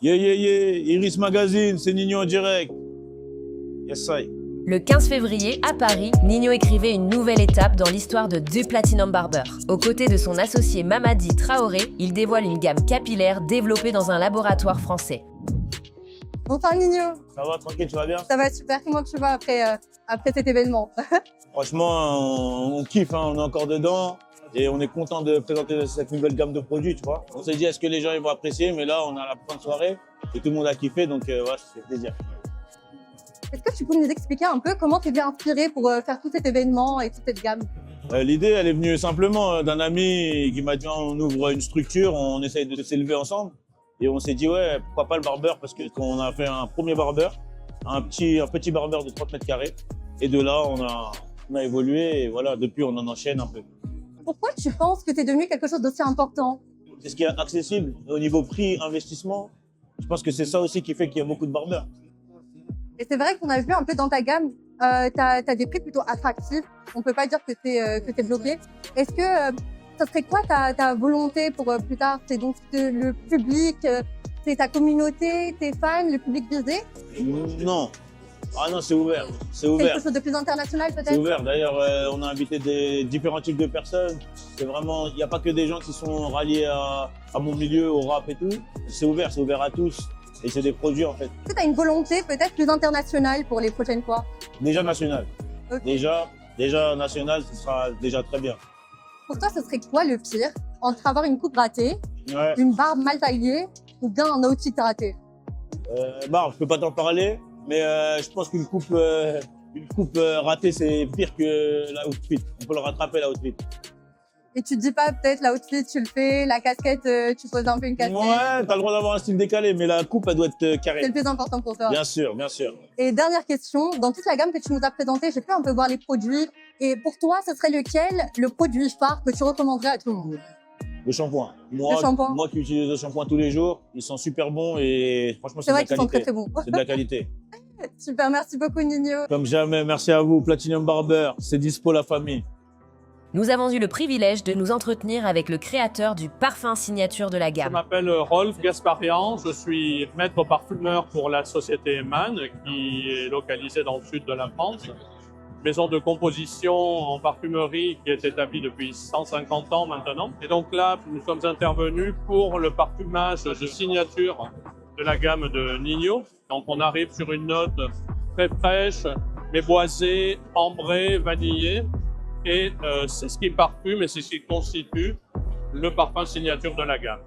Yeah, yeah, yeah, Iris Magazine, c'est Nino en direct. Yes, I. Le 15 février, à Paris, Nino écrivait une nouvelle étape dans l'histoire de Du Platinum Barber. Aux côtés de son associé Mamadi Traoré, il dévoile une gamme capillaire développée dans un laboratoire français. Bonsoir Nino. Ça va, tranquille, tu vas bien? Ça va super, comment tu vas après cet événement? Franchement, on kiffe, hein, on est encore dedans. Et on est content de présenter cette nouvelle gamme de produits, tu vois. On s'est dit, est-ce que les gens ils vont apprécier? Mais là, on est à la fin de soirée et tout le monde a kiffé, donc voilà, ça fait plaisir. Est-ce que tu peux nous expliquer un peu comment tu es bien inspiré pour faire tout cet événement et toute cette gamme? L'idée, elle est venue simplement d'un ami qui m'a dit, on ouvre une structure, on essaye de s'élever ensemble. Et on s'est dit, ouais, pourquoi pas le barbeur? Parce qu'on a fait un premier barbeur, un petit barbeur de 30 mètres carrés. Et de là, on a évolué et voilà, depuis, on en enchaîne un peu. Pourquoi tu penses que tu es devenu quelque chose d'aussi important? C'est ce qui est accessible au niveau prix, investissement. Je pense que c'est ça aussi qui fait qu'il y a beaucoup de barbeurs. Et c'est vrai qu'on a vu un peu dans ta gamme, tu as des prix plutôt attractifs. On ne peut pas dire que tu es bloqué. Est-ce que ça serait quoi ta volonté pour plus tard? C'est donc le public, c'est ta communauté, tes fans, le public visé? Non. Ah non, c'est ouvert. C'est ouvert. Quelque chose de plus international peut-être? C'est ouvert. D'ailleurs, on a invité des différents types de personnes. C'est vraiment, il n'y a pas que des gens qui sont ralliés à mon milieu, au rap et tout. C'est ouvert à tous. Et c'est des produits en fait. Est-ce que tu as une volonté peut-être plus internationale pour les prochaines fois? Déjà national. Okay. Déjà national, ce sera déjà très bien. Pour toi, ce serait quoi le pire entre avoir une coupe ratée, ouais, une barbe mal taillée ou bien un outfit raté? Barbe, je peux pas t'en parler, mais je pense qu'une coupe ratée, c'est pire que l'outfit. On peut le rattraper l'outfit. Et tu te dis pas peut-être l'outfit, tu le fais, la casquette, tu poses un peu une casquette? Ouais, t'as le droit d'avoir un style décalé, mais la coupe, elle doit être carrée. C'est le plus important pour toi. Bien sûr, bien sûr. Et dernière question, dans toute la gamme que tu nous as présentée, j'ai pu un peu voir les produits. Et pour toi, ce serait lequel le produit phare que tu recommanderais à tout le monde? Le shampoing. Moi qui utilise le shampoing tous les jours, ils sont super bons et franchement, c'est de la qualité. C'est vrai qu'ils sont très très bons. C'est de la qualité. Super, merci beaucoup Nino. Comme jamais, merci à vous, Platinum Barber. C'est dispo la famille. Nous avons eu le privilège de nous entretenir avec le créateur du parfum signature de la gamme. Je m'appelle Rolf Gasparian, je suis maître parfumeur pour la société Eman, qui est localisée dans le sud de la France. Maison de composition en parfumerie qui est établie depuis 150 ans maintenant. Et donc là, nous sommes intervenus pour le parfumage de signature de la gamme de Nino. Donc on arrive sur une note très fraîche, mais boisée, ambrée, vanillée. Et c'est ce qui parfume et c'est ce qui constitue le parfum signature de la gamme.